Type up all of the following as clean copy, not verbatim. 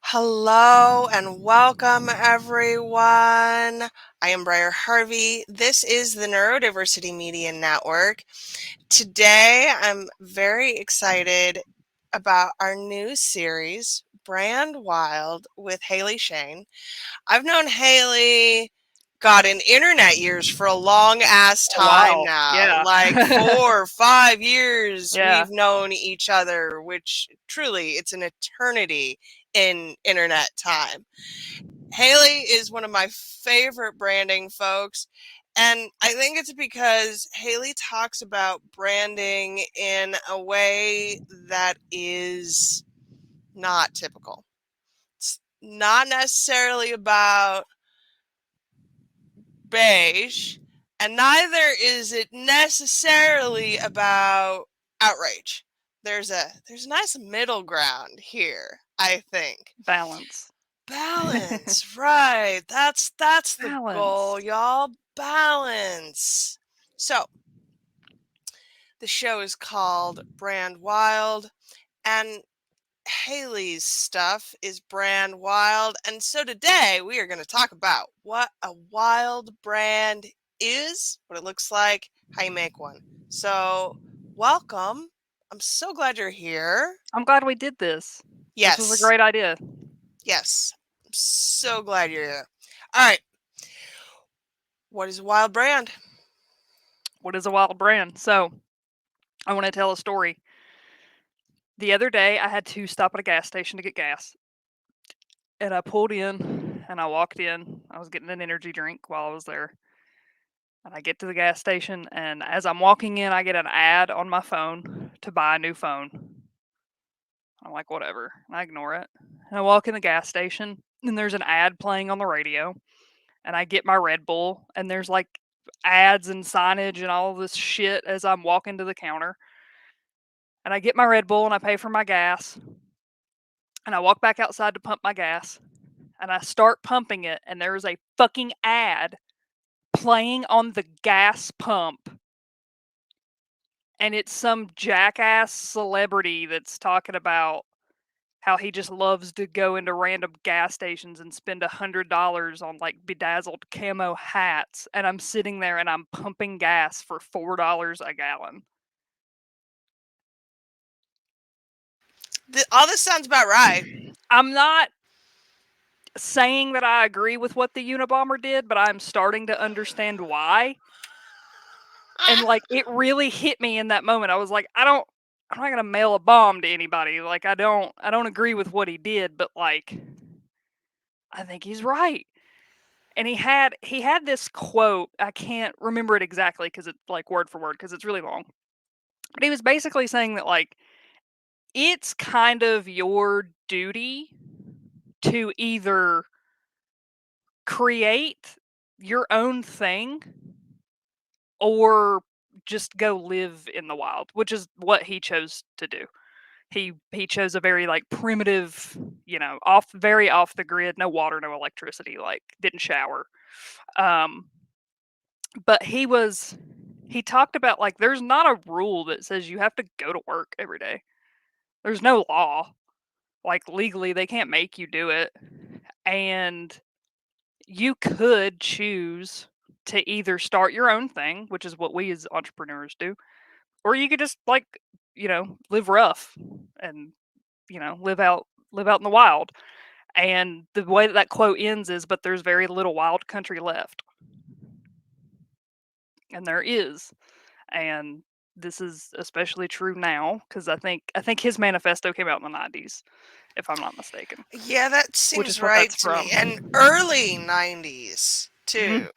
Hello and welcome, everyone. I am Briar Harvey. This is the Neurodiversity Media Network. Today, I'm very excited about our new series, Brand Wild, with Haley Shane. I've known Haley, God, in internet years for a long ass Oh, time wow. now. Yeah. Like 4 or 5 years Yeah. we've known each other, which truly it's an eternity in internet time. Haley is one of my favorite branding folks. And I think it's because Haley talks about branding in a way that is not typical. It's not necessarily about beige, and neither is it necessarily about outrage. There's a nice middle ground here, I think. Balance. Balance, right. That's the Balance. goal, y'all. Balance. So, the show is called Brand Wild, and Haley's stuff is brand wild. And so today we are going to talk about what a wild brand is, what it looks like, how you make one. So, welcome. I'm so glad you're here. I'm glad we did this. This was a Yes, great idea. yes. I'm so glad you're here. All right. What is a wild brand? What is a wild brand? So, I want to tell a story. The other day, I had to stop at a gas station to get gas. And I pulled in and I walked in. I was getting an energy drink while I was there. And I get to the gas station, and as I'm walking in, I get an ad on my phone to buy a new phone. I'm like, whatever. And I ignore it. And I walk in the gas station, and there's an ad playing on the radio. And I get my Red Bull, and there's like ads and signage and all this shit as I'm walking to the counter. And I get my Red Bull and I pay for my gas. And I walk back outside to pump my gas. And I start pumping it, and there's a fucking ad playing on the gas pump. And it's some jackass celebrity that's talking about how he just loves to go into random gas stations and spend $100 on like bedazzled camo hats, and I'm sitting there and I'm pumping gas for $4 a gallon. All this sounds about right. I'm not saying that I agree with what the Unabomber did, but I'm starting to understand why. And like it really hit me in that moment. I was like, I'm not gonna mail a bomb to anybody. Like I don't agree with what he did, but like I think he's right. And he had this quote. I can't remember it exactly because it's like word for word because it's really long. But he was basically saying that like it's kind of your duty to either create your own thing or just go live in the wild, which is what he chose to do. He chose a very like primitive, very off the grid, no water, no electricity, like didn't shower. Um but he talked about like there's not a rule that says you have to go to work every day. There's no law. Like legally they can't make you do it. And you could choose to either start your own thing, which is what we as entrepreneurs do, or you could just like, live rough and, live out in the wild. And the way that that quote ends is, but there's very little wild country left. And there is. And this is especially true now because I think his manifesto came out in the 90s, if I'm not mistaken, Yeah, that which seems is what right that's to me. from. And early 90s, Hmm. too.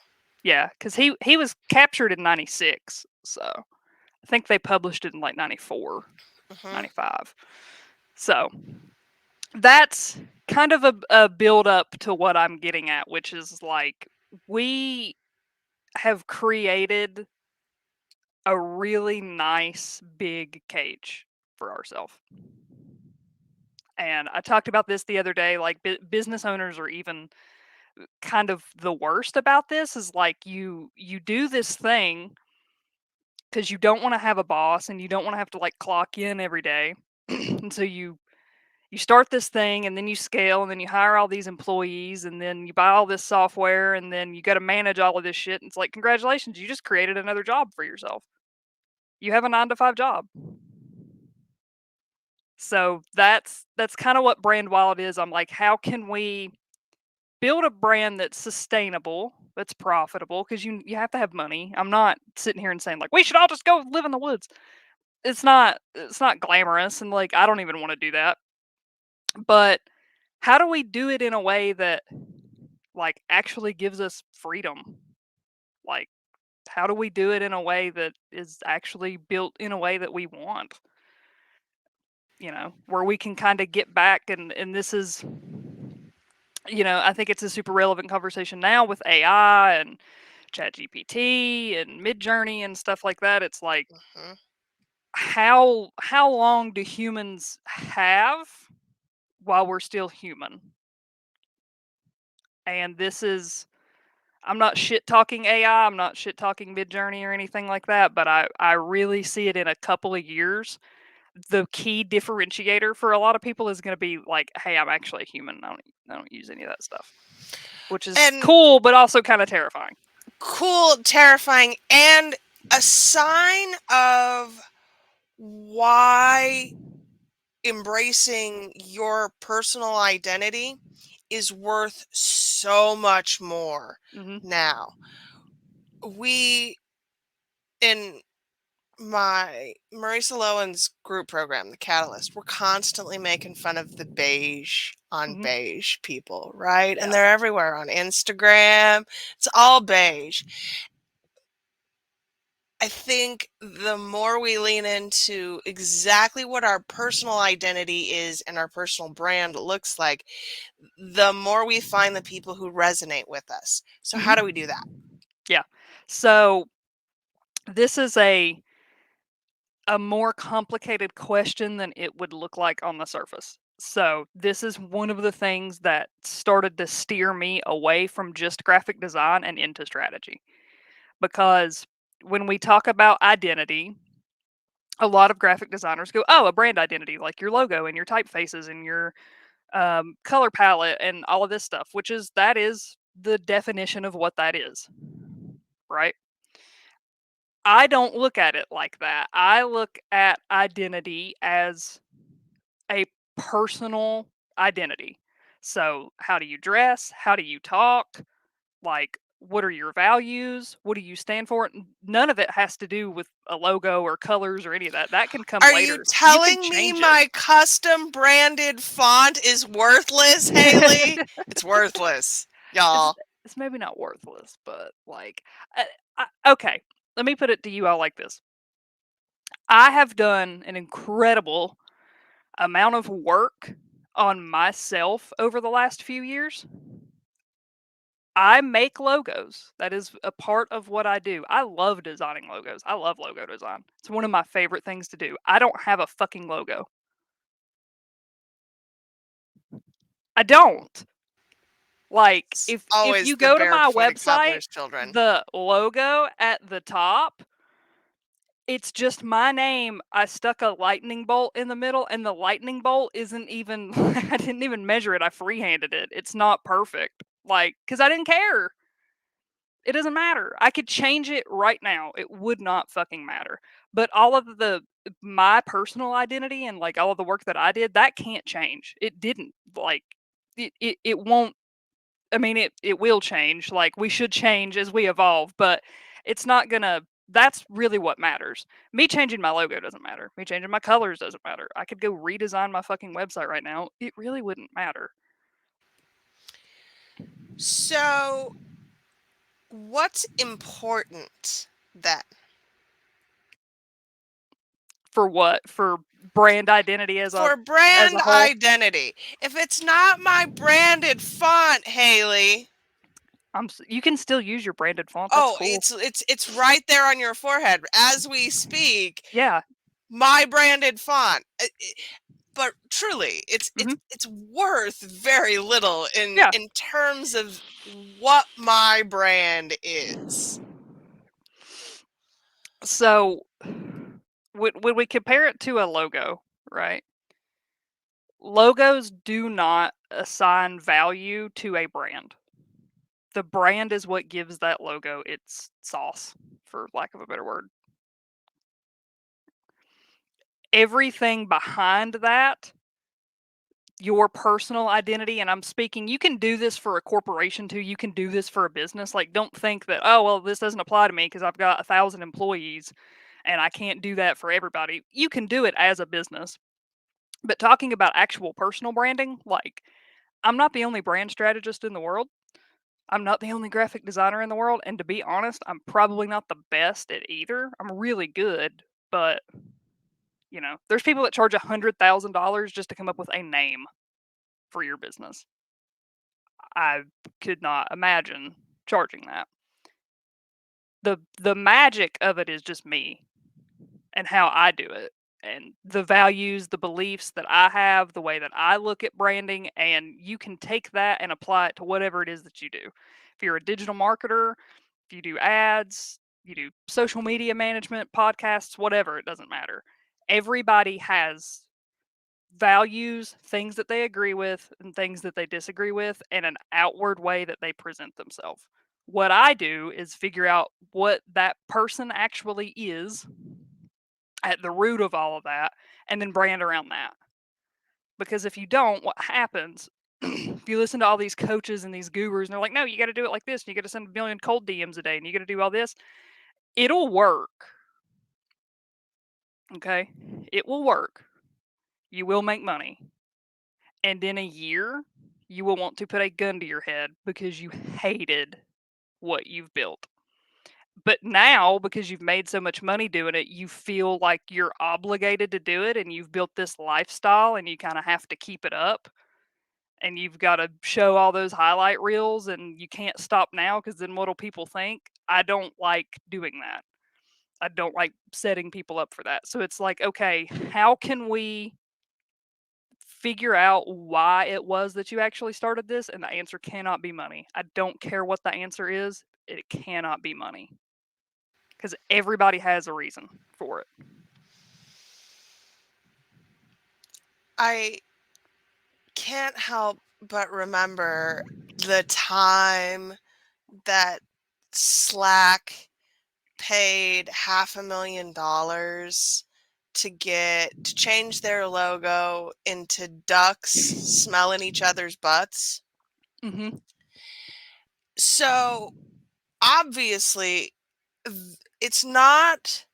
Yeah, because he was captured in 96, so I think they published it in like 94, Hmm. 95. So that's kind of a build up to what I'm getting at, which is like we have created a really nice big cage for ourselves. And I talked about this the other day. Like business owners are even kind of the worst about this. Is like you do this thing because you don't want to have a boss and you don't want to have to like clock in every day, and so you start this thing and then you scale and then you hire all these employees and then you buy all this software and then you got to manage all of this shit. And it's like, congratulations, you just created another job for yourself. You have a 9 to 5 job. So that's kind of what Brand Wild is. I'm like, how can we build a brand that's sustainable, that's profitable? Because you have to have money. I'm not sitting here and saying like we should all just go live in the woods. It's not glamorous, and like I don't even want to do that. But how do we do it in a way that like actually gives us freedom? Like how do we do it in a way that is actually built in a way that we want? Where we can kind of get back and this is I think it's a super relevant conversation now with AI and ChatGPT and Midjourney and stuff like that. It's like Mhm. how long do humans have while we're still human? And this is I'm not shit talking AI, I'm not shit talking Midjourney or anything like that, but I really see it in a couple of years. The key differentiator for a lot of people is going to be like, hey, I'm actually a human. I don't use any of that stuff, which is And cool, but also kind of terrifying. cool, terrifying, and a sign of why embracing your personal identity is worth so much more Hmm. now. We, in my Marisa Lowen's group program, The Catalyst, we're constantly making fun of the beige on Hmm. beige people, right? And Yeah. they're everywhere on Instagram. It's all beige. I think the more we lean into exactly what our personal identity is and our personal brand looks like, the more we find the people who resonate with us. So, Hmm. how do we do that? Yeah. So this is a more complicated question than it would look like on the surface. So, this is one of the things that started to steer me away from just graphic design and into strategy. Because when we talk about identity, a lot of graphic designers go, "Oh, a brand identity, like your logo and your typefaces and your color palette and all of this stuff," that is the definition of what that is, right? I don't look at it like that. I look at identity as a personal identity. So, how do you dress? How do you talk? Like, what are your values? What do you stand for? None of it has to do with a logo or colors or any of that. That can come Are you later. You can telling me change it. my custom branded font is worthless, Haley? It's worthless, it's y'all. it's maybe not worthless, but like, okay. Let me put it to you all like this. I have done an incredible amount of work on myself over the last few years. I make logos. That is a part of what I do. I love designing logos. I love logo design. It's one of my favorite things to do. I don't have a fucking logo. I don't. Like It's if always you the go to my barefooted website, cobbler's children. the logo at the top, it's just my name. I stuck a lightning bolt in the middle and the lightning bolt isn't even I didn't even measure it. I freehanded it. It's not perfect. Like cuz I didn't care. It doesn't matter. I could change it right now. It would not fucking matter. But all of the my personal identity and like all of the work that I did, that can't change. It didn't. Like it won't. I mean it will change. Like we should change as we evolve, but it's not gonna that's really what matters. Me changing my logo doesn't matter. Me changing my colors doesn't matter. I could go redesign my fucking website right now. It really wouldn't matter. So, what's important then? For what? For brand identity For as a brand whole. identity. If it's not my branded font, Haley, You can still use your branded font, that's oh, cool. it's right there on your forehead as we speak. Yeah, My branded font. But truly, it's it's mhm, it's worth very little yeah. in terms of what my brand is. So, when we compare it to a logo, right? logos do not assign value to a brand. The brand is what gives that logo its sauce, for lack of a better word. Everything behind that, your personal identity, and I'm speaking, you can do this for a corporation too, you can do this for a business. Like, don't think that, oh, well, this doesn't apply to me because I've got 1,000 employees and I can't do that for everybody. You can do it as a business. But talking about actual personal branding, like, I'm not the only brand strategist in the world. I'm not the only graphic designer in the world. And to be honest, I'm probably not the best at either. I'm really good, but there's people that charge $100,000 just to come up with a name for your business. I could not imagine charging that. The magic of it is just me and how I do it, and the values, the beliefs that I have, the way that I look at branding, and you can take that and apply it to whatever it is that you do. If you're a digital marketer, if you do ads, you do social media management, podcasts, whatever, it doesn't matter. Everybody has values, things that they agree with, and things that they disagree with, and an outward way that they present themselves. What I do is figure out what that person actually is at the root of all of that, and then brand around that. Because if you don't, what happens, if you listen to all these coaches and these gurus, and they're like, no, you got to do it like this, and you got to send a million cold DMs a day, and you got to do all this, it'll work. Okay? It will work. You will make money. And in a year, you will want to put a gun to your head because you hated what you've built. But now, because you've made so much money doing it, you feel like you're obligated to do it, and you've built this lifestyle and you kind of have to keep it up. And you've got to show all those highlight reels, and you can't stop now because then what'll people think? I don't like doing that. I don't like setting people up for that. So it's like, okay, how can we figure out why it was that you actually started this? And the answer cannot be money. I don't care what the answer is, it cannot be money. Because everybody has a reason for it. I can't help but remember the time that Slack paid $500,000 to change their logo into ducks smelling each other's butts. Mm-hmm. So obviously, it's not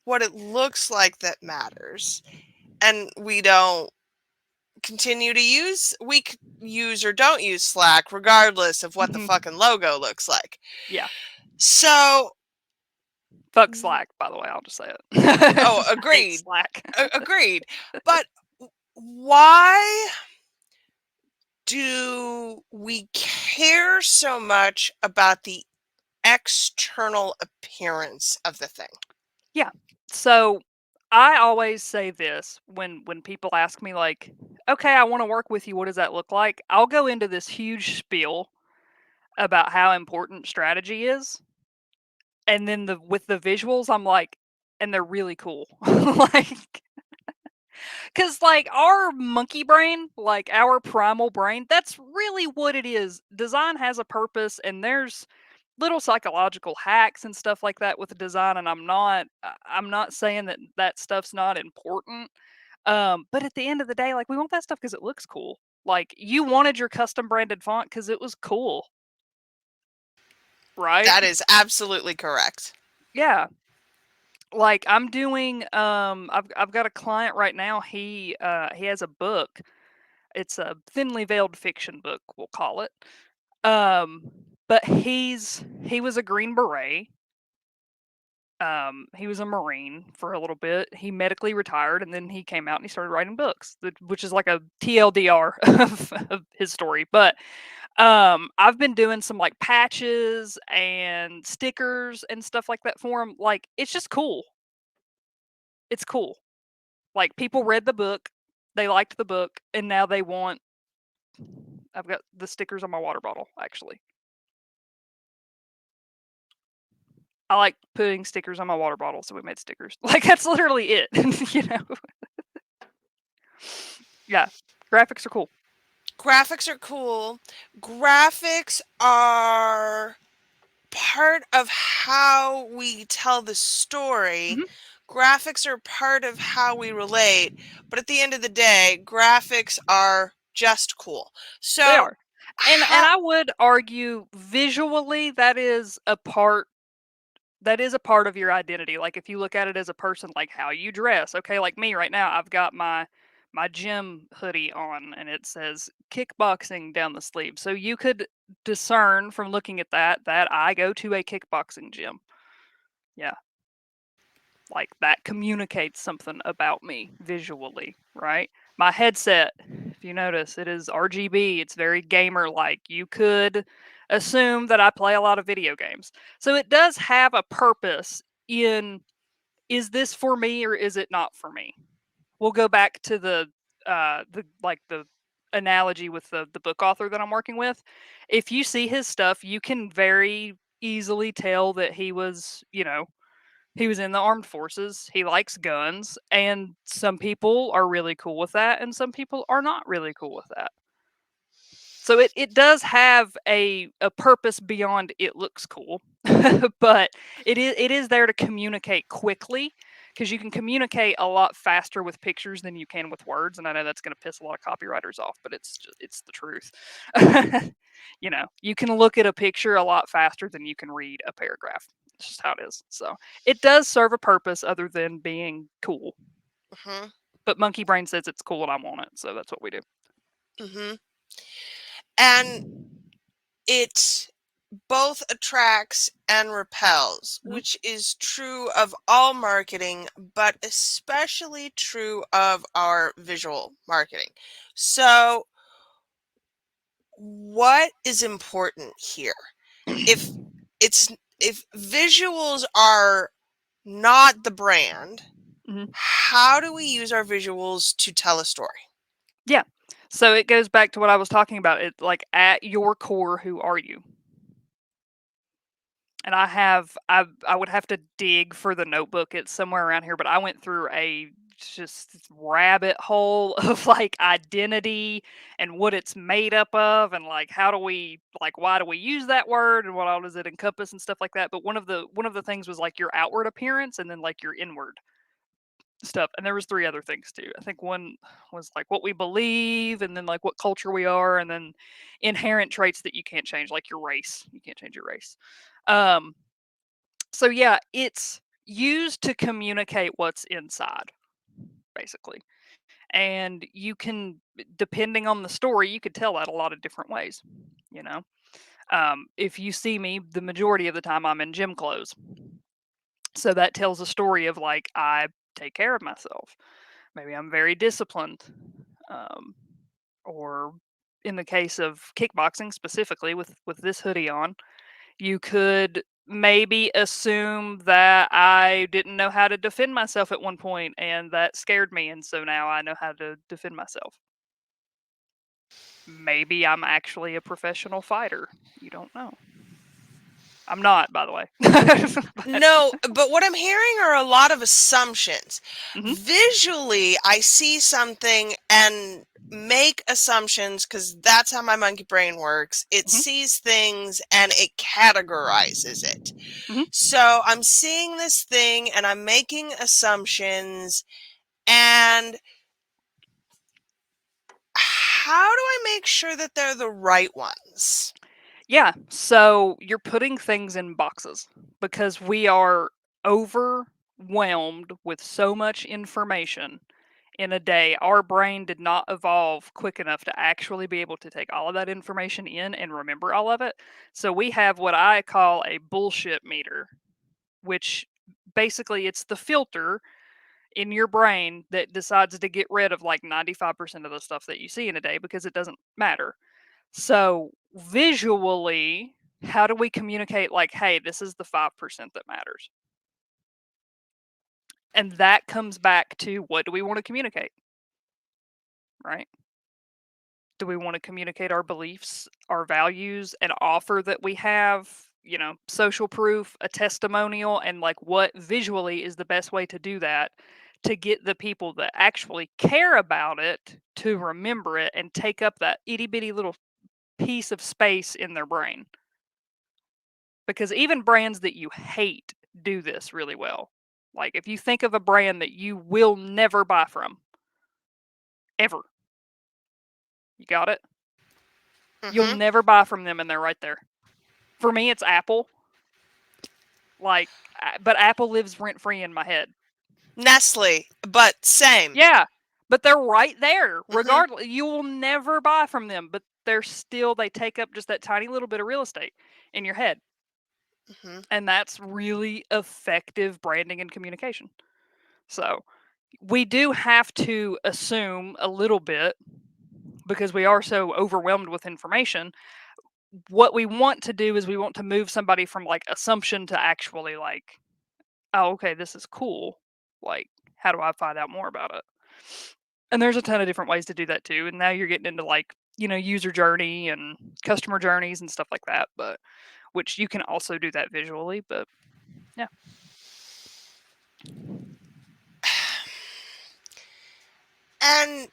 what it looks like that matters, and we don't continue to use or don't use Slack regardless of what the Mm-hmm. fucking logo looks like. Yeah. So Fuck Slack, by the way, I'll just say it. oh, I hate agreed. Slack. Agreed. But why do we care so much about the external appearance of the thing? Yeah. So I always say this when people ask me, like, okay, I want to work with you, what does that look like? I'll go into this huge spiel about how important strategy is. And then with the visuals, I'm like, and they're really cool. Like, because, like, our monkey brain, like our primal brain, that's really what it is. Design has a purpose, and there's little psychological hacks and stuff like that with the design. And I'm not saying that that stuff's not important. But at the end of the day, like, we want that stuff because it looks cool. Like, you wanted your custom branded font because it was cool, right? That is absolutely correct. Yeah. Like, I'm doing I've got a client right now. He has a book. It's a thinly veiled fiction book, we'll call it. But he was a Green Beret. He was a Marine for a little bit. He medically retired, and then he came out and he started writing books, which is like a TLDR of his story. But I've been doing some, like, patches and stickers and stuff like that for him. Like, it's just cool. It's cool. Like, people read the book, they liked the book, and now they want. I've got the stickers on my water bottle, actually. I like putting stickers on my water bottle, so we made stickers. Like, that's literally it, you know? Yeah, Graphics are cool. Graphics are cool. Graphics are part of how we tell the story. Mhm. Graphics are part of how we relate. But at the end of the day, graphics are just cool. They So, are. And how I would argue visually that is a part of your identity. Like if you look at it as a person, like how you dress. Okay, like me right now, I've got my gym hoodie on and it says kickboxing down the sleeve. So you could discern from looking at that I go to a kickboxing gym. Yeah. Like that communicates something about me visually, right? My headset, if you notice, it is RGB. It's very gamer like. You could assume that I play a lot of video games. So it does have a purpose in, is this for me or is it not for me? We'll go back to the analogy with the book author that I'm working with. If you see his stuff, you can very easily tell that he was in the armed forces. He likes guns, and some people are really cool with that, and some people are not really cool with that. So it does have a purpose beyond it looks cool, but it is there to communicate quickly because you can communicate a lot faster with pictures than you can with words. And I know that's going to piss a lot of copywriters off, but it's the truth. You can look at a picture a lot faster than you can read a paragraph. It's just how it is. So it does serve a purpose other than being cool. Mhm, But Monkey Brain says it's cool and I want it, so that's what we do. mhm. And it both attracts and repels, Mhm. which is true of all marketing, but especially true of our visual marketing. So, what is important here? If it's if visuals are not the brand, Mhm. how do we use our visuals to tell a story? Yeah. So it goes back to what I was talking about. It like at your core, who are you? And I would have to dig for the notebook. It's somewhere around here, but I went through a just rabbit hole of like identity and what it's made up of and like how do we like why do we use that word and what all does it encompass and stuff like that. But one of the things was like your outward appearance and then like your inward stuff. And there was three other things too. I think one was like what we believe and then like what culture we are and then inherent traits that you can't change, like your race. You can't change your race. Um, so yeah, it's used to communicate what's inside, basically. And you can, depending on the story, you could tell that a lot of different ways. You know, if you see me, the majority of the time I'm in gym clothes, so that tells a story of like I take care of myself. Maybe I'm very disciplined, um, or in the case of kickboxing specifically, with this hoodie on, you could maybe assume that I didn't know how to defend myself at one point and that scared me and so now I know how to defend myself. Maybe I'm actually a professional fighter. You don't know. I'm not, by the way. But No, but what I'm hearing are a lot of assumptions. mhm, Visually, I see something and make assumptions because that's how my monkey brain works. It mhm, sees things and it categorizes it. mhm. So I'm seeing this thing and I'm making assumptions. And how do I make sure that they're the right ones? Yeah, so you're putting things in boxes because we are overwhelmed with so much information in a day. Our brain did not evolve quick enough to actually be able to take all of that information in and remember all of it. So we have what I call a bullshit meter, which basically it's the filter in your brain that decides to get rid of like 95% of the stuff that you see in a day because it doesn't matter. So visually, how do we communicate like, hey, this is the 5% that matters? And that comes back to what do we want to communicate, right? Do we want to communicate our beliefs, our values, an offer that we have, social proof, a testimonial, and like what visually is the best way to do that to get the people that actually care about it to remember it and take up that itty bitty little piece of space in their brain. Because even brands that you hate do this really well. Like if you think of a brand that you will never buy from, ever, you got it? You'll Mm-hmm. never buy from them and they're right there. For me, it's Apple. Like, but Apple lives rent free in my head. Nestle, but same. Yeah, but they're right there. Mm-hmm. Regardless, you will never buy from them, but they take up just that tiny little bit of real estate in your head. Mm-hmm. And that's really effective branding and communication. So, we do have to assume a little bit because we are so overwhelmed with information. What we want to do is we want to move somebody from like assumption to actually like, oh, okay, this is cool. Like, how do I find out more about it? And there's a ton of different ways to do that too. And now you're getting into like, user journey and customer journeys and stuff like that, but which you can also do that visually, but yeah. And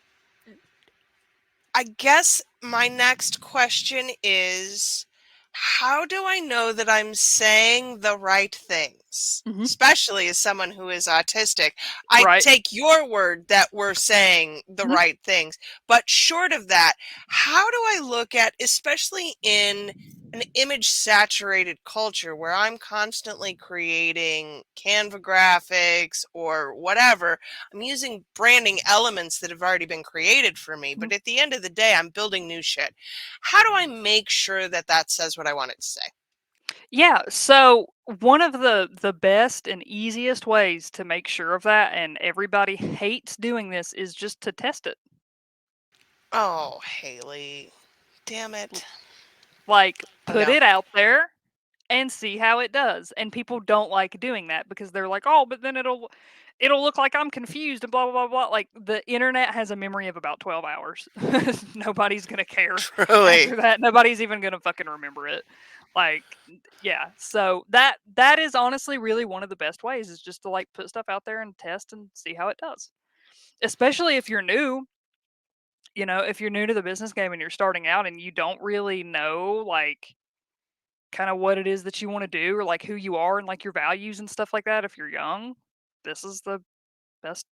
I guess my next question is, how do I know that I'm saying the right things? Hmm. Especially as someone who is autistic, I Right. take your word that we're saying the Hmm. right things. But short of that, how do I look at, especially in an image saturated culture where I'm constantly creating Canva graphics or whatever, I'm using branding elements that have already been created for me, but at the end of the day, I'm building new shit. How do I make sure that that says what I want it to say? Yeah, so one of the best and easiest ways to make sure of that, and everybody hates doing this, is just to test it. Oh, Haley. Damn L- it. Like I put know. it out there and see how it does. And people don't like doing that because they're like, "Oh, but then it'll look like I'm confused and blah blah blah blah." Like the internet has a memory of about 12 hours. Nobody's going to care Truly. after that. Nobody's even going to fucking remember it. Like yeah, so that is honestly really one of the best ways is just to like put stuff out there and test and see how it does. Especially if you're new, if you're new to the business game and you're starting out and you don't really know like kind of what it is that you want to do or like who you are and like your values and stuff like that if you're young, this is the best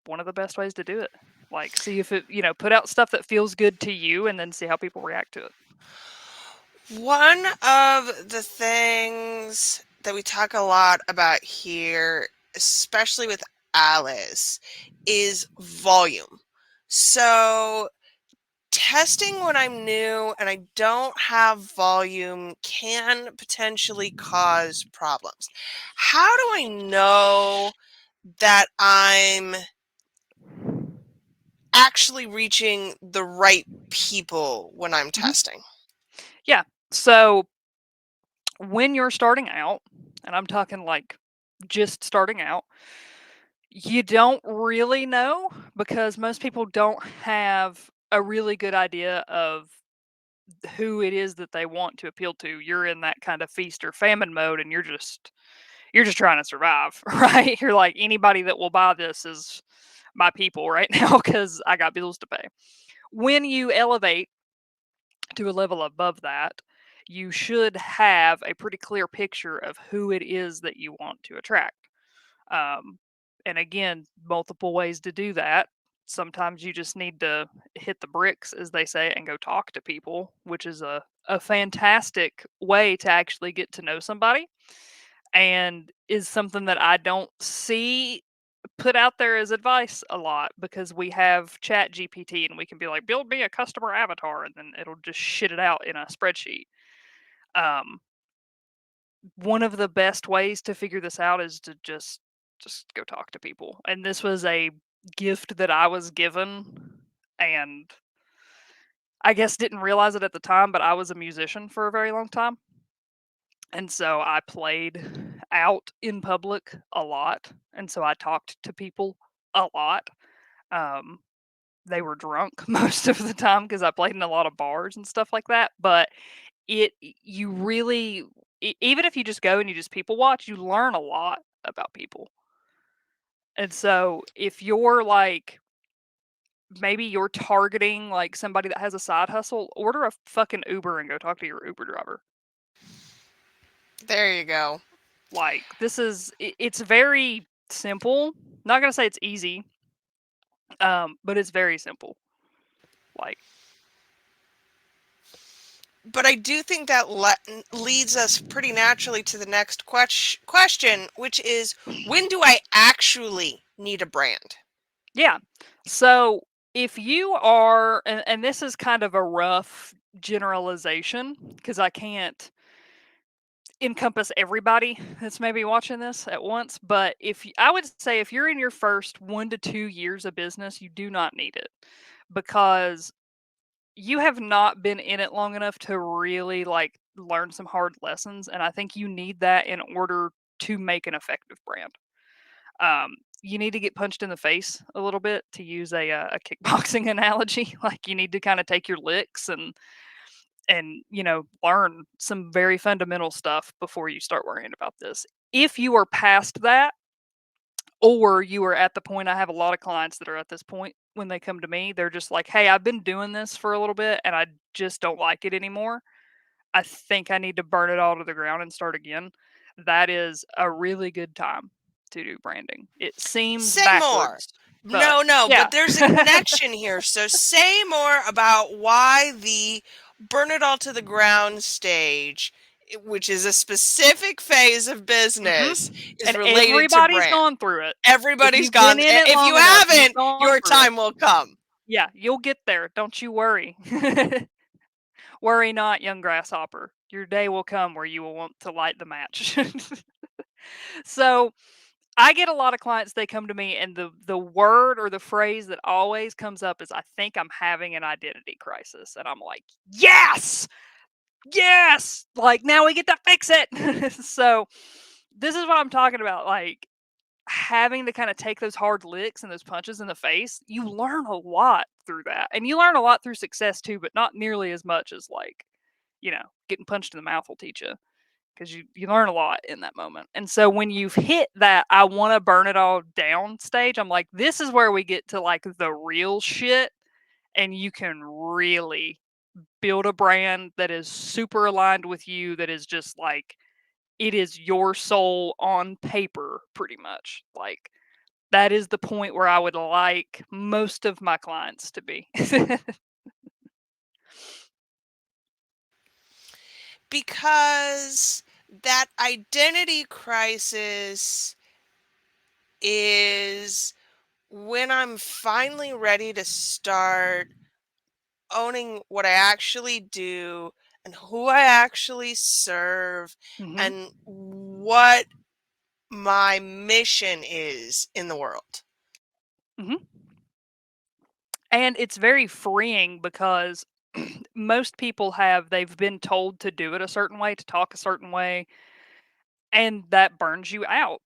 one of the best ways to do it. Like see if it, put out stuff that feels good to you and then see how people react to it. One of the things that we talk a lot about here, especially with Alice, is volume. So testing when I'm new and I don't have volume can potentially cause problems. How do I know that I'm actually reaching the right people when I'm Mhm. testing? Yeah. So when you're starting out, and I'm talking like just starting out, you don't really know because most people don't have a really good idea of who it is that they want to appeal to. You're in that kind of feast or famine mode and you're just trying to survive, right? You're like anybody that will buy this is my people right now cuz I got bills to pay. When you elevate to a level above that, you should have a pretty clear picture of who it is that you want to attract. Um, and again, multiple ways to do that. Sometimes you just need to hit the bricks, as they say, and go talk to people, which is a fantastic way to actually get to know somebody and is something that I don't see put out there as advice a lot because we have chat gpt and we can be like build me a customer avatar and then it'll just shit it out in a spreadsheet. um, One of the best ways to figure this out is to just go talk to people, and this was a gift that I was given, and I guess didn't realize it at the time, but I was a musician for a very long time, and so I played out in public a lot, and so I talked to people a lot. um, they were drunk most of the time because I played in a lot of bars and stuff like that, but you really even if you just go and you just people watch, you learn a lot about people. And so if you're like, maybe you're targeting like somebody that has a side hustle, order a fucking Uber and go talk to your Uber driver. There you go. Like, it's very simple. Not gonna say it's easy, but it's very simple. Like, But I do think that leads us pretty naturally to the next question, which is, when do I actually need a brand? yeah. So if you are, and this is kind of a rough generalization because I can't encompass everybody that's maybe watching this at once, but I would say if you're in your first 1 to 2 years of business, you do not need it, because you have not been in it long enough to really like learn some hard lessons, and I think you need that in order to make an effective brand. You need to get punched in the face a little bit, to use a kickboxing analogy. Like, you need to kind of take your licks and learn some very fundamental stuff before you start worrying about this. If you are past that, or you are at the point, I have a lot of clients that are at this point when they come to me, they're just like, hey, I've been doing this for a little bit and I just don't like it anymore. I think I need to burn it all to the ground and start again. That is a really good time to do branding. It seems Say more. backwards, but No, yeah. but there's a connection here. So say more about why the burn it all to the ground stage, which is a specific phase of business, is And related to everybody's brand. gone through it. If Everybody's you've been gone. in it If you long enough, you've haven't, gone your through it. time will come. Yeah, you'll get there. Don't you worry. Worry not, young grasshopper. Your day will come where you will want to light the match. So I get a lot of clients, they come to me, and the word or the phrase that always comes up is, I think I'm having an identity crisis. And I'm like, yes, yes, like, now we get to fix it. So this is what I'm talking about. Like, having to kind of take those hard licks and those punches in the face, you learn a lot through that. And you learn a lot through success too, but not nearly as much as, like, getting punched in the mouth will teach you, because you learn a lot in that moment. And so when you've hit that I want to burn it all down stage, I'm like, this is where we get to like the real shit, and you can really build a brand that is super aligned with you, that is just like, it is your soul on paper pretty much. Like, that is the point where I would like most of my clients to be. Because that identity crisis is when I'm finally ready to start owning what I actually do and who I actually serve Hmm. and what my mission is in the world. Hmm. And it's very freeing because most people they've been told to do it a certain way, to talk a certain way, and that burns you out.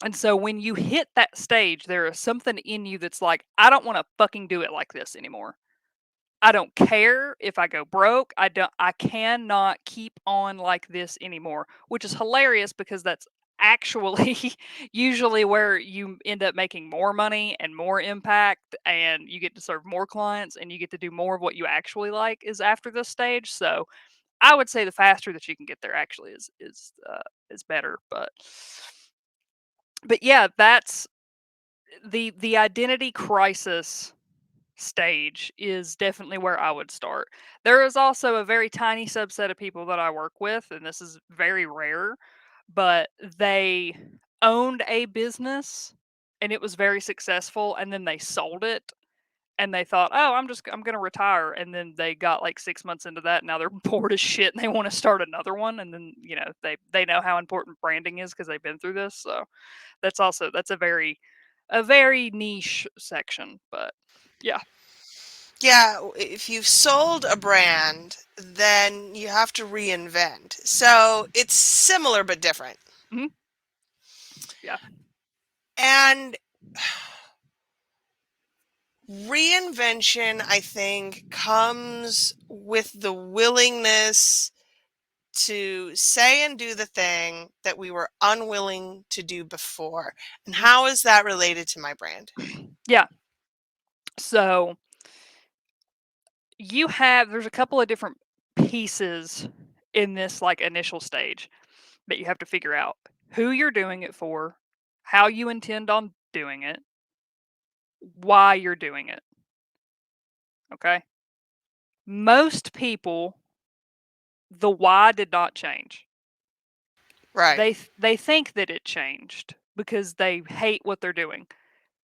And so when you hit that stage, there is something in you that's like, I don't want to fucking do it like this anymore. I don't care if I go broke. I cannot keep on like this anymore, which is hilarious because that's actually usually where you end up making more money and more impact, and you get to serve more clients and you get to do more of what you actually like, is after this stage. So I would say the faster that you can get there actually is better. But yeah, that's the identity crisis stage is definitely where I would start. There is also a very tiny subset of people that I work with, and this is very rare, but they owned a business and it was very successful, and then they sold it and they thought, "Oh, I'm going to retire." And then they got like 6 months into that, and now they're bored as shit and they want to start another one, and then, they know how important branding is because they've been through this. So that's a very niche section, but yeah. Yeah, if you've sold a brand, then you have to reinvent. So it's similar but different. Mhm. Yeah. And reinvention, I think, comes with the willingness to say and do the thing that we were unwilling to do before. And Mhm. how is that related to my brand? Yeah. So there's a couple of different pieces in this like initial stage that you have to figure out who you're doing it for, how you intend on doing it, why you're doing it. Okay. Most people, the why did not change. Right. They think that it changed because they hate what they're doing.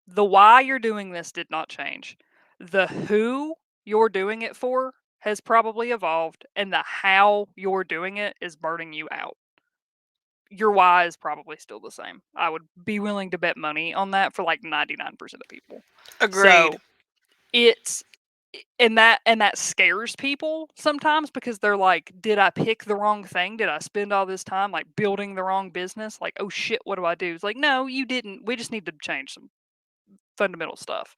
The why you're doing this did not change. The who you're doing it for has probably evolved, and the how you're doing it is burning you out. Your why is probably still the same. I would be willing to bet money on that for like 99% of people. Agreed. So it's and that scares people sometimes because they're like, did I pick the wrong thing? Did I spend all this time like building the wrong business? Like, oh shit, what do I do? It's like, no, you didn't. We just need to change some fundamental stuff.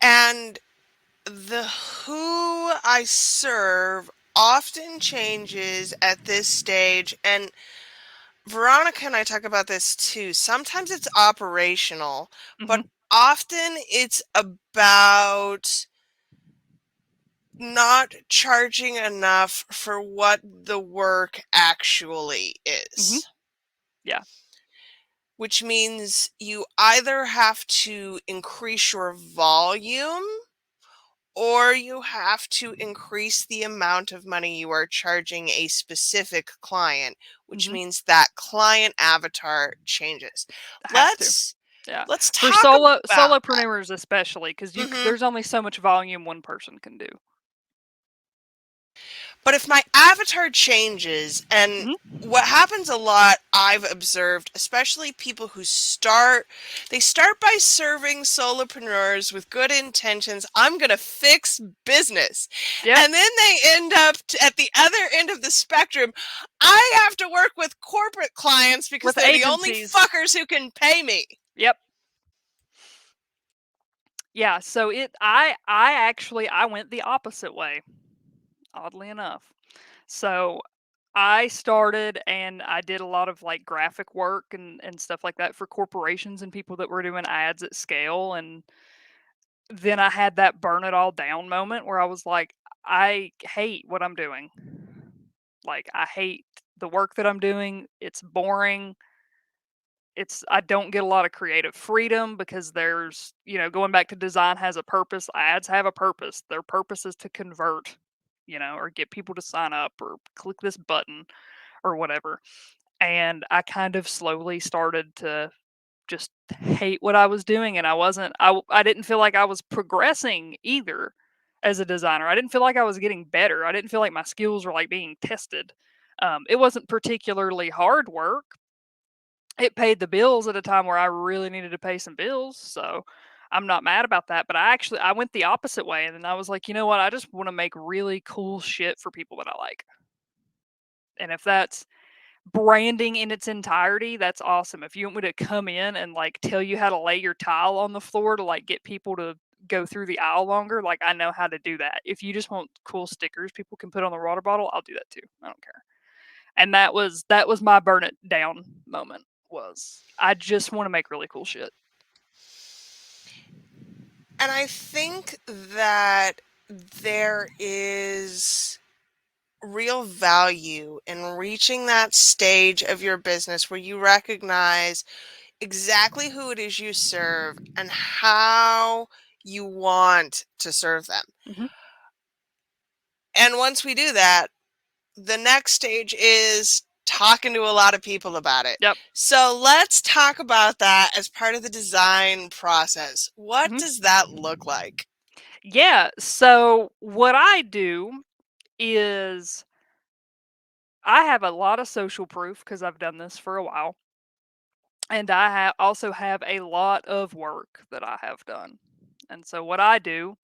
And the who I serve often changes at this stage. And Veronica and I talk about this too. Sometimes it's operational, but Mhm. often it's about not charging enough for what the work actually Mhm. is. Yeah. Which means you either have to increase your volume or you have to increase the amount of money you are charging a specific client, which Mhm. means that client avatar changes. Has to. Let's Yeah. let's For talk about that. solopreneurs especially, because Mhm. there's only so much volume one person can do. But if my avatar changes, and Mhm. what happens a lot I've observed, especially people who they start by serving solopreneurs with good intentions. I'm going to fix business. Yep. And then they end up at the other end of the spectrum. I have to work with corporate clients because With they're the only agencies. fuckers who can pay me. Yep. Yeah, so I went the opposite way, oddly enough. So I started and I did a lot of like graphic work and stuff like that for corporations and people that were doing ads at scale. And then I had that burn it all down moment where I was like, I hate what I'm doing. Like, I hate the work that I'm doing. It's boring. I don't get a lot of creative freedom because going back to design has a purpose. Ads have a purpose. Their purpose is to convert, or get people to sign up or click this button or whatever. And I kind of slowly started to just hate what I was doing, and I didn't feel like I was progressing either as a designer. I didn't feel like I was getting better. I didn't feel like my skills were like being tested. It wasn't particularly hard work. It paid the bills at a time where I really needed to pay some bills, so I'm not mad about that. But I went the opposite way, and then I was like, you know what? I just want to make really cool shit for people that I like, and if that's branding in its entirety, that's awesome. If you want me to come in and like tell you how to lay your tile on the floor to like get people to go through the aisle longer, like I know how to do that. If you just want cool stickers people can put on the water bottle, I'll do that too. I don't care. And that was my burn it down moment. Was I just want to make really cool shit. And I think that there is real value in reaching that stage of your business where you recognize exactly who it is you serve and how you want to serve them. Hmm. And once we do that, the next stage is talking to a lot of people about it. Yep. So let's talk about that as part of the design process. What Hmm. does that look like? Yeah. So what I do is I have a lot of social proof because I've done this for a while. And also have a lot of work that I have done. And so what I do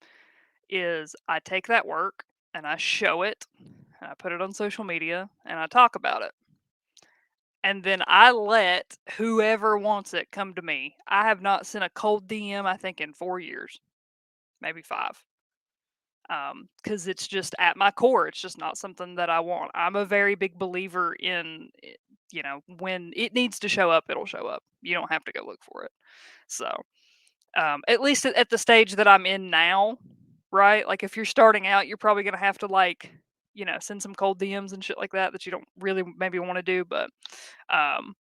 is I take that work and I show it and I put it on social media and I talk about it. And then I let whoever wants it come to me. I have not sent a cold DM, I think, in 4 years, maybe five. because it's just at my core. It's just not something that I want. I'm a very big believer in, when it needs to show up, it'll show up. You don't have to go look for it. So, at least at the stage that I'm in now, right? Like if you're starting out, you're probably gonna have to send some cold DMs and shit like that you don't really maybe want to do. But um,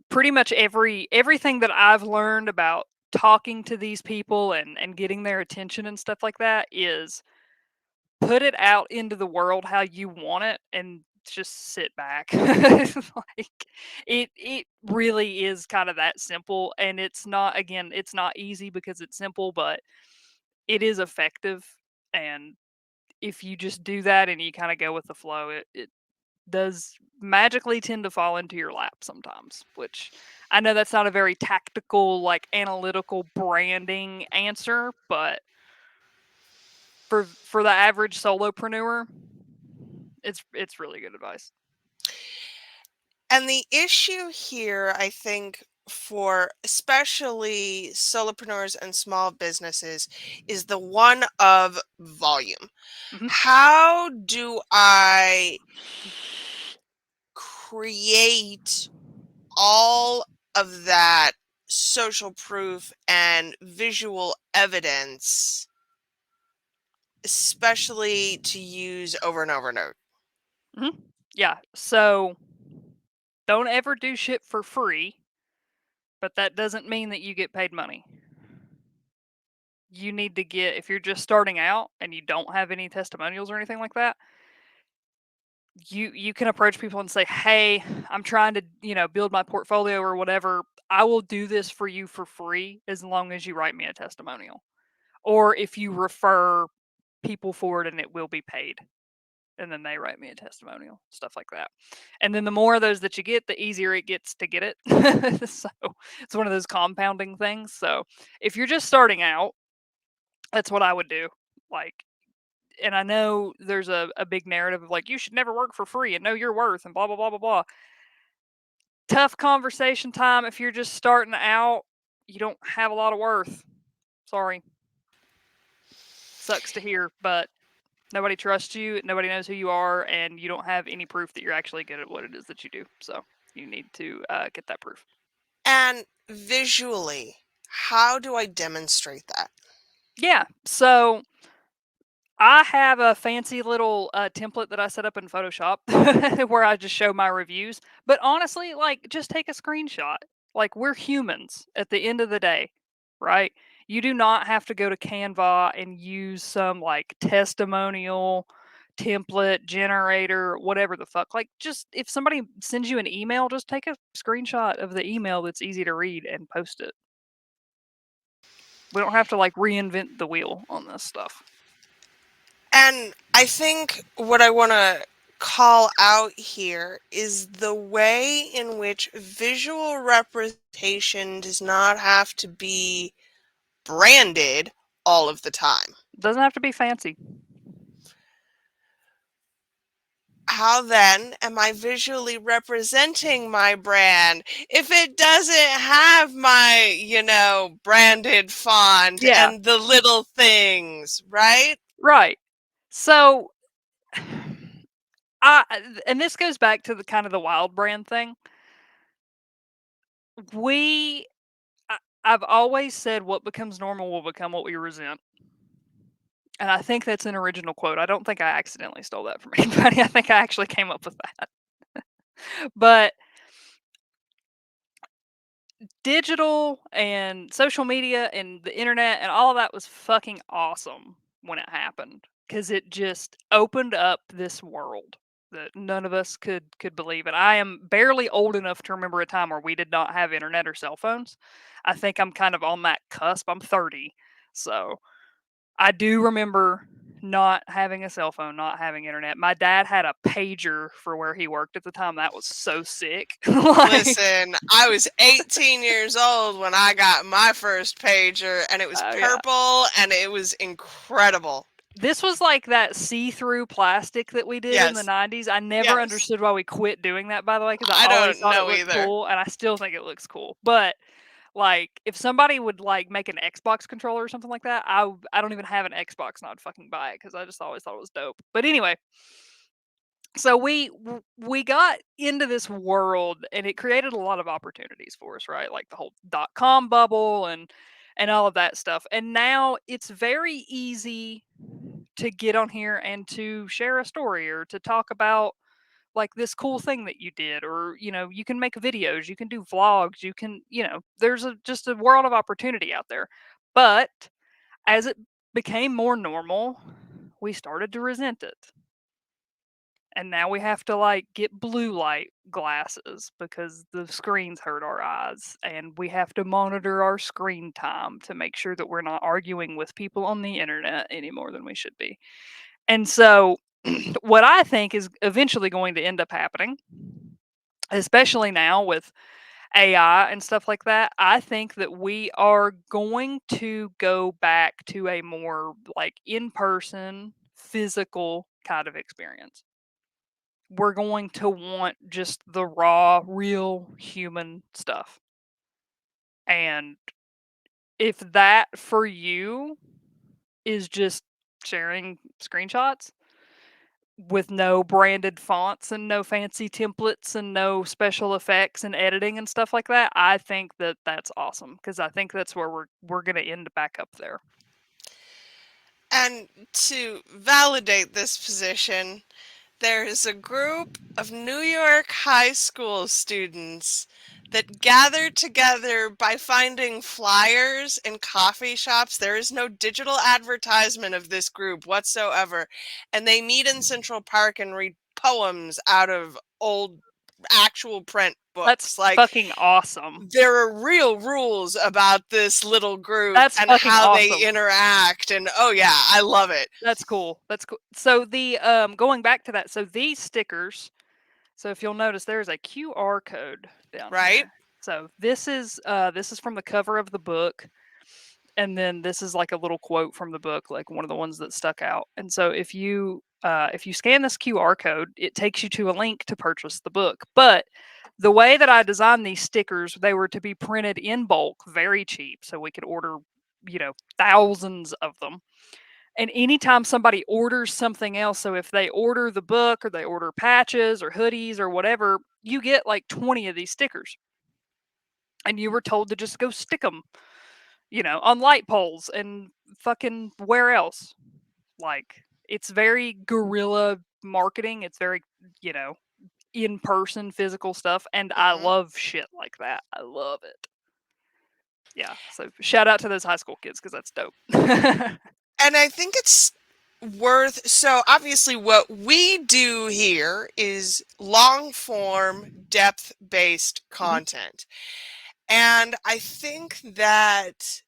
pretty much everything that I've learned about talking to these people and getting their attention and stuff like that is put it out into the world how you want it and just sit back. Like it really is kind of that simple, and it's not easy because it's simple, but it is effective. And if you just do that and you kind of go with the flow, it does magically tend to fall into your lap sometimes, which I know that's not a very tactical, like analytical branding answer, but for the average solopreneur, it's really good advice. And the issue here, I think, for especially solopreneurs and small businesses is the one of volume. Mhm. How do I create all of that social proof and visual evidence, especially to use over and over and over? Mhm. Yeah, so don't ever do shit for free, but that doesn't mean that you get paid money. You need to get if you're just starting out and you don't have any testimonials or anything like that, you can approach people and say, "Hey, I'm trying to, build my portfolio or whatever. I will do this for you for free as long as you write me a testimonial. Or if you refer people for it and it will be paid." And then they write me a testimonial, stuff like that. And then the more of those that you get, the easier it gets to get it. So it's one of those compounding things. So if you're just starting out, that's what I would do. Like, and I know there's a big narrative of like, you should never work for free and know your worth and blah, blah, blah, blah, blah. Tough conversation time. If you're just starting out, you don't have a lot of worth. Sorry. Sucks to hear, but nobody trusts you, nobody knows who you are, and you don't have any proof that you're actually good at what it is that you do. So you need to get that proof. And visually, how do I demonstrate that? Yeah. So I have a fancy little template that I set up in Photoshop where I just show my reviews. But honestly, like, just take a screenshot. Like, we're humans at the end of the day, right? You do not have to go to Canva and use some like testimonial template generator, whatever the fuck. Like, just if somebody sends you an email, just take a screenshot of the email that's easy to read and post it. We don't have to like reinvent the wheel on this stuff. And I think what I want to call out here is the way in which visual representation does not have to be branded all of the time. Doesn't have to be fancy. How then am I visually representing my brand if it doesn't have my, branded font Yeah, and the little things, right? right. So, I and this goes back to the kind of the wild brand thing. We I've always said what becomes normal will become what we resent. And I think that's an original quote. I don't think I accidentally stole that from anybody. I think I actually came up with that. But digital and social media and the internet and all of that was fucking awesome when it happened because it just opened up this world that none of us could believe. And I am barely old enough to remember a time where we did not have internet or cell phones. I think I'm kind of on that cusp. I'm 30. So I do remember not having a cell phone, not having internet. My dad had a pager for where he worked at the time. That was so sick. Like, Listen, I was 18 years old when I got my first pager, and it was oh yeah. purple, and it was incredible. This was like that see-through plastic that we did in the Yes, 90s. I never yes. understood why we quit doing that, by the way, because I I always don't thought it know looked either. cool, and I still think it looks cool. But Like, if somebody would, like, make an Xbox controller or something like that, I don't even have an Xbox, and I'd fucking buy it because I just always thought it was dope. But anyway, so we got into this world, and it created a lot of opportunities for us, right? Like the whole .com bubble and all of that stuff. And now it's very easy to get on here and to share a story or to talk about like this cool thing that you did, or you can make videos, you can do vlogs, you can, there's just a world of opportunity out there. But as it became more normal, we started to resent it, and now we have to like get blue light glasses because the screens hurt our eyes, and we have to monitor our screen time to make sure that we're not arguing with people on the internet any more than we should be. And so what I think is eventually going to end up happening, especially now with AI and stuff like that, I think that we are going to go back to a more like in-person, physical kind of experience. We're going to want just the raw, real human stuff. And if that for you is just sharing screenshots with no branded fonts and no fancy templates and no special effects and editing and stuff like that, I think that that's awesome because I think that's where we're going to end back up there. And to validate this position, there is a group of New York high school students that gathered together by finding flyers in coffee shops. There is no digital advertisement of this group whatsoever. And they meet in Central Park and read poems out of old actual print That's books. Like, fucking awesome. there are real rules about this little group That's and fucking how they awesome. interact. And oh, yeah, I love it. That's cool. That's cool. So the going back to that, so these stickers, so if you'll notice there's a QR code down Right? here. So this is from the cover of the book, and then this is like a little quote from the book, like one of the ones that stuck out. And so if you scan this QR code, it takes you to a link to purchase the book. But the way that I designed these stickers, they were to be printed in bulk, very cheap, so we could order, thousands of them. And anytime somebody orders something else, so if they order the book or they order patches or hoodies or whatever, you get like 20 of these stickers. And you were told to just go stick them, on light poles and fucking where else. Like, it's very guerrilla marketing. It's very, you know, in person physical stuff. And I Hmm. love shit like that. I love it. Yeah. So shout out to those high school kids because that's dope. And I think it's worth, so obviously what we do here is long form, depth based Mhm. content. And I think that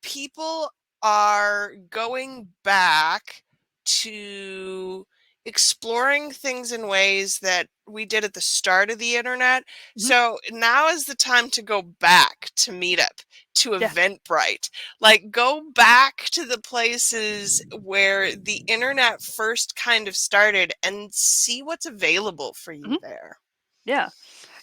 people are going back to exploring things in ways that we did at the start of the internet. Mhm. So now is the time to go back to Meetup, to Yeah. Eventbrite. Like, go back to the places where the internet first kind of started and see what's available for you Mhm. there. Yeah.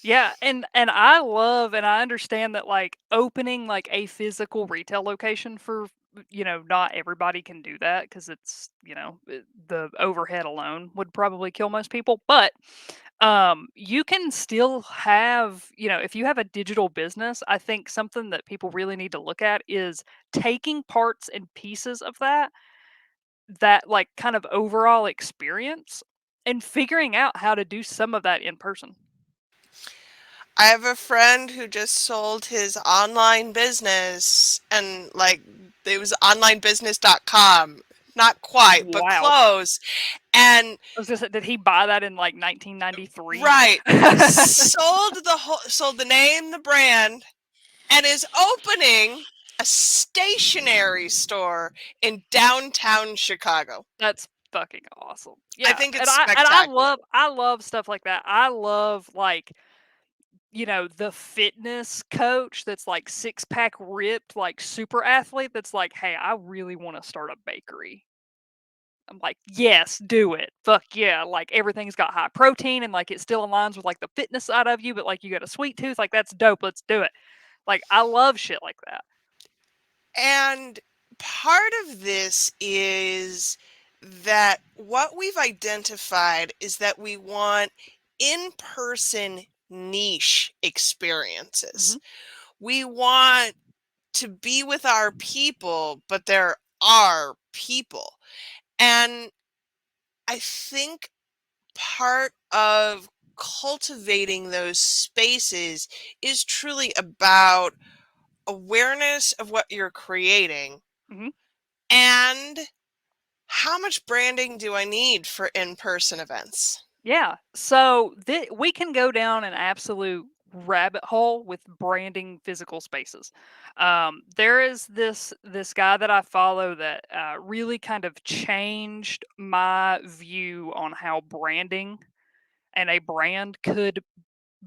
Yeah, and I love and I understand that like opening like a physical retail location for not everybody can do that because it's the overhead alone would probably kill most people, but you can still have if you have a digital business, I think something that people really need to look at is taking parts and pieces of that like kind of overall experience and figuring out how to do some of that in person. I have a friend who just sold his online business, and like, it was onlinebusiness.com. Not quite, but Wow. close. And I was gonna say, did he buy that in like 1993? right, sold the name, the brand, and is opening a stationery store in downtown Chicago. That's fucking awesome. I Yeah, think and it's I spectacular. love stuff like that. I love like the fitness coach that's like six pack ripped, like super athlete. That's like, hey, I really want to start a bakery. I'm like, yes, do it. Fuck yeah. Like everything's got high protein and like it still aligns with like the fitness side of you, but like you got a sweet tooth. Like that's dope. Let's do it. Like, I love shit like that. And part of this is that what we've identified is that we want in-person niche experiences. Mhm. We want to be with our people, but there are people. And I think part of cultivating those spaces is truly about awareness of what you're creating Mhm. and how much branding do I need for in-person events? Yeah. So we can go down an absolute rabbit hole with branding physical spaces. There is this guy that I follow that really kind of changed my view on how branding and a brand could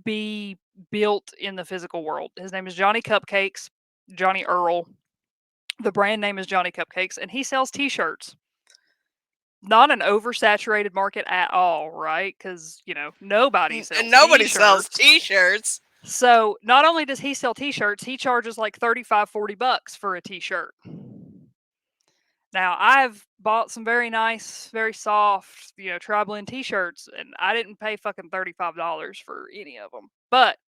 be built in the physical world. His name is Johnny Cupcakes, Johnny Earl. The brand name is Johnny Cupcakes, and he sells T-shirts. Not an oversaturated market at all, right? Because nobody And sells nobody sells T-shirts. t-shirts. So not only does he sell T-shirts, he charges like 35, $40 for a T-shirt. Now I've bought some very nice, very soft, tri-blend T-shirts, and I didn't pay fucking $35 for any of them. But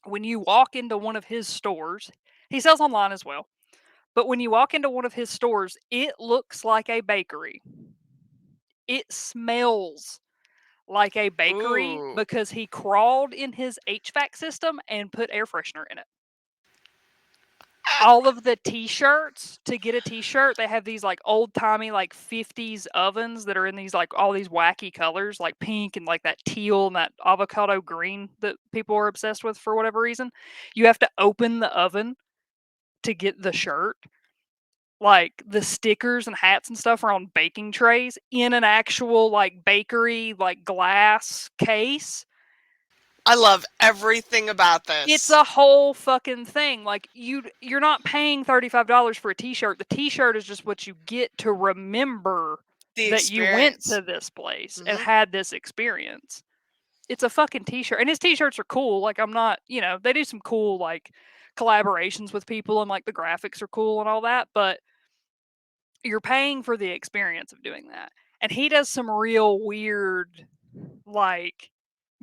when you walk into one of his stores, he sells online as well. But when you walk into one of his stores, it looks like a bakery. It smells like a bakery Ooh. because he crawled in his HVAC system and put air freshener in it. All of the t-shirts, to get a t-shirt, they have these like old-timey like 50s ovens that are in these like all these wacky colors, like pink and like that teal and that avocado green that people are obsessed with for whatever reason. You have to open the oven to get the shirt. Like the stickers and hats and stuff are on baking trays in an actual like bakery like glass case. I love everything about It's this. a whole fucking thing. Like you're not paying $35 for a t-shirt. The t-shirt is just what you get to remember The that you went experience. to this place and Hmm. had this experience. It's a fucking t-shirt. And his t-shirts are cool. Like I'm not, they do some cool like collaborations with people and like the graphics are cool and all that, but you're paying for the experience of doing that. And he does some real weird like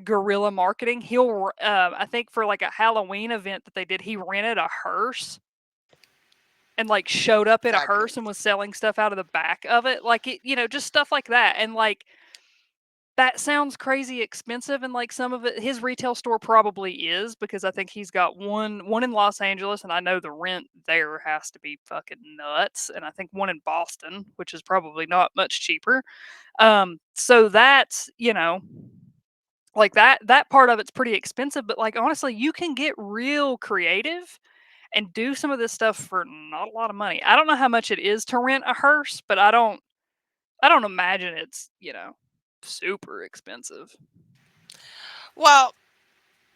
guerrilla marketing. I think for like a Halloween event that they did, he rented a hearse and like showed up in a Fabulous. hearse and was selling stuff out of the back of it. Like it, just stuff like that. And like that sounds crazy expensive, and like some of it his retail store probably is, because I think he's got one in Los Angeles, and I know the rent there has to be fucking nuts, and I think one in Boston, which is probably not much cheaper. So that's, like that part of it's pretty expensive, but like honestly, you can get real creative and do some of this stuff for not a lot of money. I don't know how much it is to rent a hearse, but I don't imagine it's, super expensive. Well,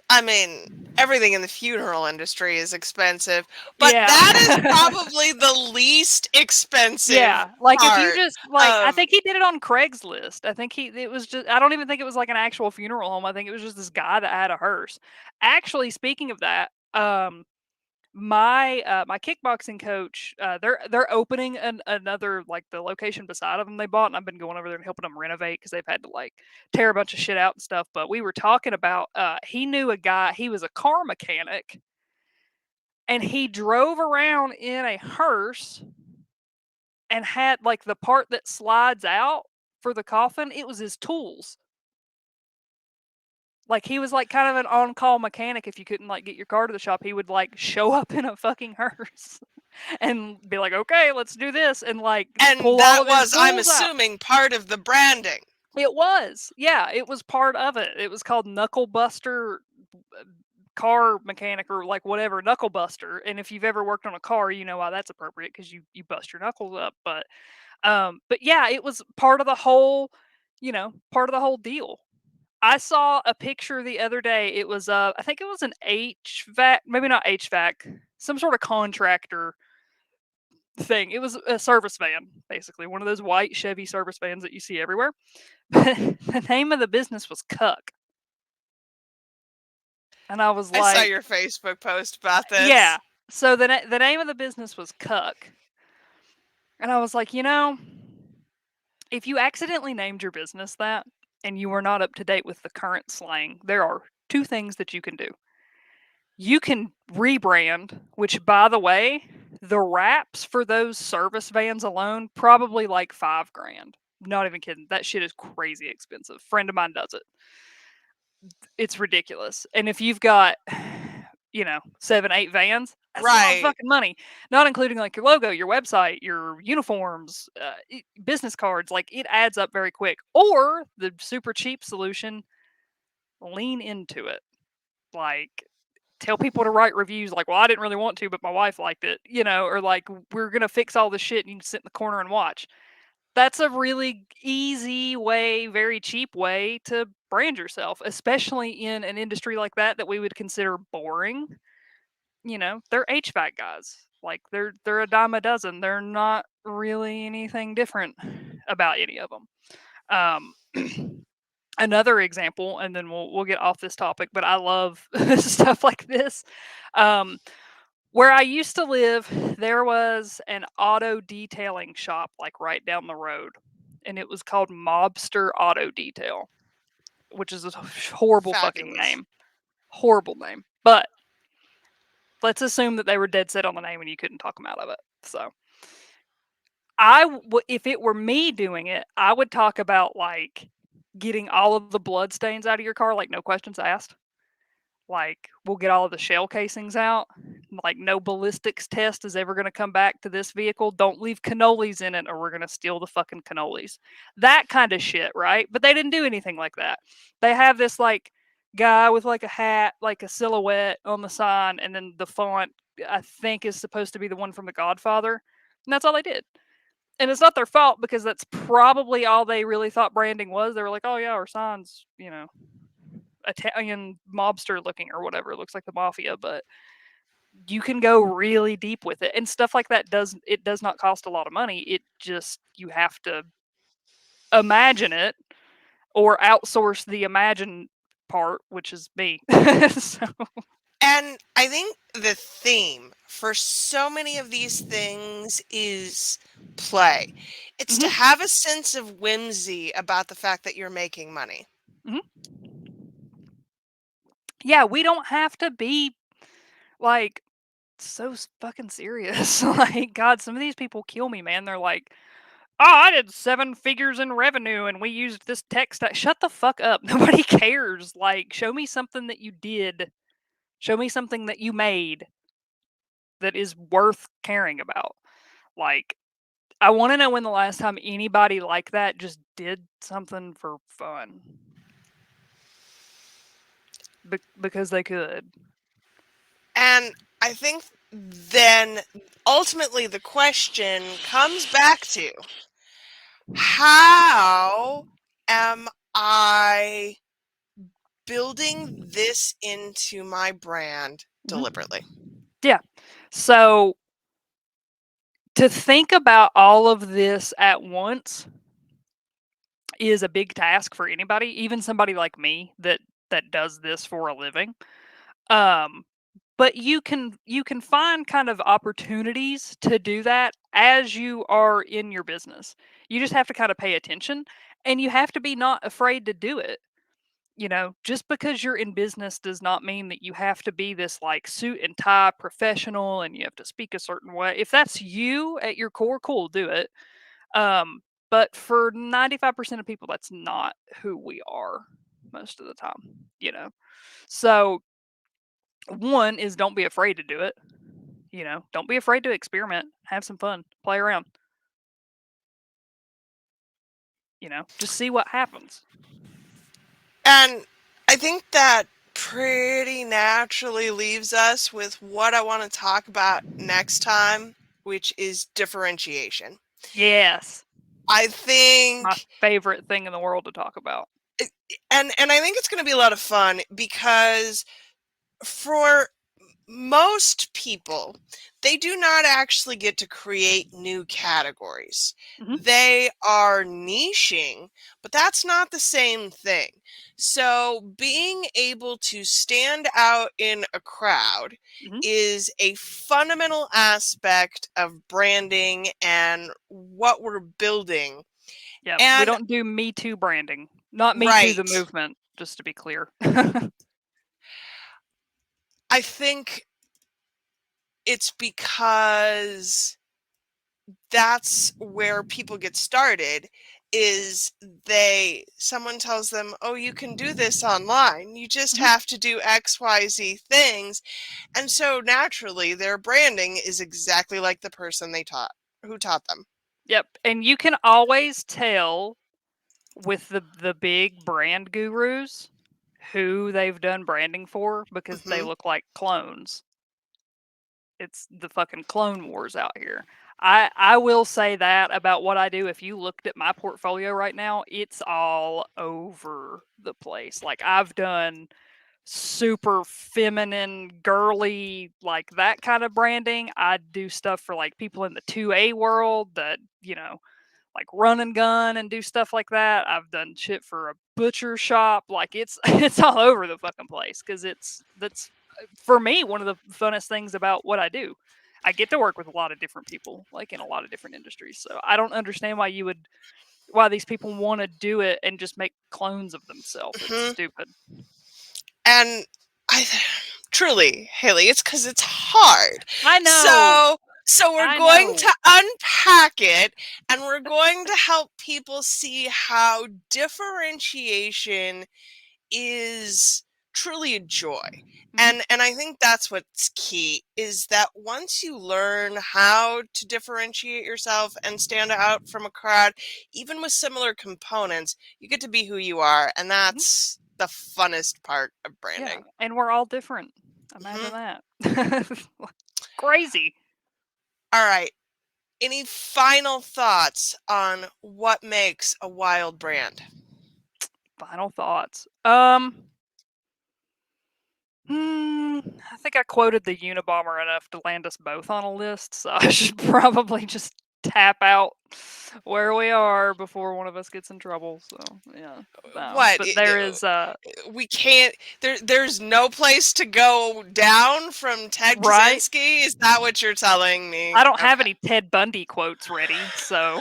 I mean, everything in the funeral industry is expensive, but that is Yeah. probably the least expensive Yeah, like, if you part just like I of think he did it on Craigslist. I think it was just I don't even think it was, like, an actual funeral home. I think it was just this guy that had a hearse. Actually, speaking of that, my kickboxing coach, they're opening another, like, the location beside of them they bought, and I've been going over there and helping them renovate because 'cause they've had to, like, tear a bunch of shit out and stuff, but we were talking about, he knew a guy, he was a car mechanic, and he drove around in a hearse and had like the part that slides out for the coffin, it was his tools. Like he was like kind of an on-call mechanic. If you couldn't like get your car to the shop, he would like show up in a fucking hearse and be like, "Okay, let's do this," and like and pull all that of his was, I'm tools out. assuming, part of the branding. It was, yeah, it was part of it. It was called Knuckle Buster car mechanic or like whatever, Knuckle Buster. And if you've ever worked on a car, you know why that's appropriate because you bust your knuckles up. But yeah, it was part of the whole, part of the whole deal. I saw a picture the other day. It was I think it was an HVAC, maybe not HVAC, some sort of contractor thing. It was a service van, basically, one of those white Chevy service vans that you see everywhere. The name of the business was Cuck. And I was I saw like, your Facebook post about this. yeah. So the name of the business was Cuck. And I was like, if you accidentally named your business that and you are not up to date with the current slang, there are two things that you can do. You can rebrand, which, by the way, the wraps for those service vans alone, probably like $5,000. Not even kidding. That shit is crazy expensive. Friend of mine does it. It's ridiculous. And if you've got, 7, 8 vans, that's a lot of Right. fucking money. Not including like your logo, your website, your uniforms, business cards. Like it adds up very quick. Or the super cheap solution, lean into it. Like tell people to write reviews like, well, I didn't really want to, but my wife liked it, or like, we're going to fix all this shit and you can sit in the corner and watch. That's a really easy way, very cheap way to brand yourself, especially in an industry like that we would consider boring. They're HVAC guys. Like they're a dime a dozen. They're not really anything different about any of them. Another example, and then we'll get off this topic, but I love stuff like this. Where I used to live, there was an auto detailing shop like right down the road, and it was called Mobster Auto Detail, which is a horrible fucking Fabulous. name. Horrible name. But let's assume that they were dead set on the name and you couldn't talk them out of it. So if it were me doing it, I would talk about like getting all of the blood stains out of your car, like no questions asked. Like we'll get all of the shell casings out. Like no ballistics test is ever going to come back to this vehicle. Don't leave cannolis in it or we're going to steal the fucking cannolis. That kind of shit, right? But they didn't do anything like that. They have this like guy with like a hat, like a silhouette on the sign, and then the font I think is supposed to be the one from The Godfather. And that's all they did. And it's not their fault because that's probably all they really thought branding was. They were like, oh yeah, our sign's, Italian mobster looking or whatever. It looks like the mafia, but you can go really deep with it. And stuff like that does not cost a lot of money. It just you have to imagine it or outsource the imagine part, which is me. So And I think the theme for so many of these things is play. It's to have a sense of whimsy about the fact that you're making money. Yeah, we don't have to be like so fucking serious. Like, God, some of these people kill me, man. They're like, oh, I did 7 figures in revenue and we used this tech stack. Shut the fuck up. Nobody cares. Like, show me something that you did. Show me something that you made that is worth caring about. Like, I want to know when the last time anybody like that just did something for fun. Because they could. And I think then ultimately the question comes back to how am I building this into my brand deliberately? Yeah. So to think about all of this at once is a big task for anybody, even somebody like me that does this for a living. But you can find kind of opportunities to do that as you are in your business. You just have to kind of pay attention and you have to be not afraid to do it. Just because you're in business does not mean that you have to be this like suit and tie professional and you have to speak a certain way. If that's you at your core, cool, do it. But for 95% of people, that's not who we are most of the time. So one is don't be afraid to do it. Don't be afraid to experiment, have some fun, play around. Just see what happens. And I think that pretty naturally leaves us with what I want to talk about next time, which is differentiation. Yes. I My think favorite thing in the world to talk about. and I think it's going to be a lot of fun because for most people, they do not actually get to create new categories. Mhm. They are niching, but that's not the same thing. So, being able to stand out in a crowd Mhm. is a fundamental aspect of branding and what we're building. Yeah, we And don't do Me Too branding. Not Me Too the right, movement, just to be clear. I think it's because that's where people get started is someone tells them, oh, you can do this online, you just Mhm. have to do xyz things, and so naturally their branding is exactly like the person they taught who taught them. Yep, and you can always tell with the big brand gurus who they've done branding for because they Hmm. look like clones. It's the fucking clone wars out here. I will say that about what I do. If you looked at my portfolio right now, it's all over the place. Like I've done super feminine, girly, like that kind of branding. I do stuff for like people in the 2A world that, like run and gun and do stuff like that. I've done shit for a butcher shop. Like it's it's all over the fucking place because that's for me one of the funnest things about what I do. I get to work with a lot of different people, like in a lot of different industries. So I don't understand why these people want to do it and just make clones of themselves. It's Hmm. stupid. And I truly, Haley, it's because it's hard. I know. So we're I going know. to unpack it, and we're going to help people see how differentiation is truly a joy. Hmm. And I think that's what's key is that once you learn how to differentiate yourself and stand out from a crowd, even with similar components, you get to be who you are, and Hmm. that's the funnest part of Yeah, branding. and we're all different. Imagine Hmm. that. Crazy. All right. Any final thoughts on what makes a wild brand? Final thoughts. I think I quoted the Unabomber enough to land us both on a list, so I should probably just tap out where we are before one of us gets in trouble. So yeah, no. What? But there is We can't. There's no place to go down from Ted right. Kaczynski. Is that what you're telling me? I don't have Okay. any Ted Bundy quotes ready, so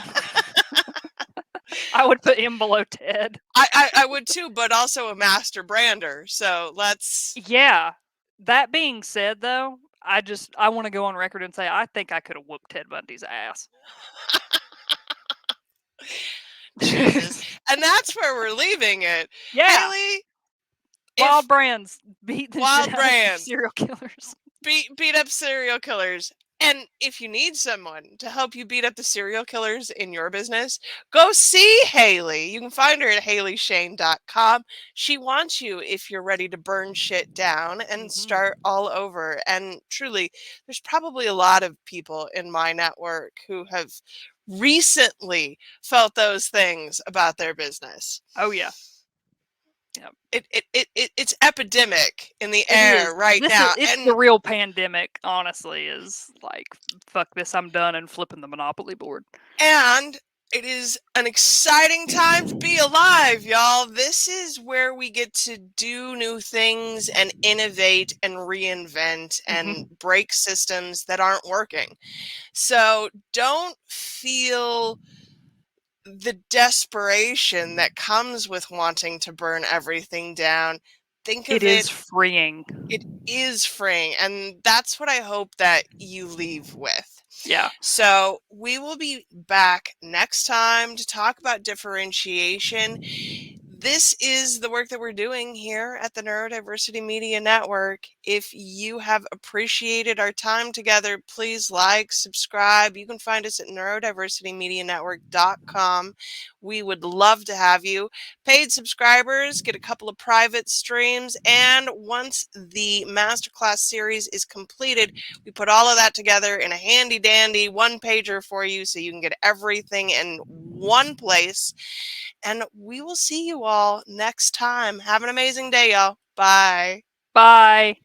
I would put him below Ted. I would too, but also a master brander. So let's. Yeah. That being said, though, I want to go on record and say I think I could have whooped Ted Bundy's ass. Jesus. And that's where we're leaving it. Yeah. Haley, Wild if brands beat the shit wild out of brand serial killers. beat up serial killers. And if you need someone to help you beat up the serial killers in your business, go see Haley. You can find her at haleyshane.com. She wants you if you're ready to burn shit down and Hmm. start all over. And truly, there's probably a lot of people in my network who have recently felt those things about their business. Oh yeah. Yep. It's epidemic in the It air is. right now. It's the And real pandemic, honestly, is like fuck this, I'm done and flipping the Monopoly board. And it is an exciting time to be alive, y'all. This is where we get to do new things and innovate and reinvent and Hmm. break systems that aren't working. So don't feel the desperation that comes with wanting to burn everything down. Think It of it, is freeing. it is freeing. And that's what I hope that you leave with. Yeah. So we will be back next time to talk about differentiation. This is the work that we're doing here at the Neurodiversity Media Network. If you have appreciated our time together, please like, subscribe. You can find us at neurodiversitymedianetwork.com. We would love to have you. Paid subscribers get a couple of private streams. And once the masterclass series is completed, we put all of that together in a handy dandy one pager for you so you can get everything in one place. And we will see you all next time. Have an amazing day, y'all. Bye. Bye.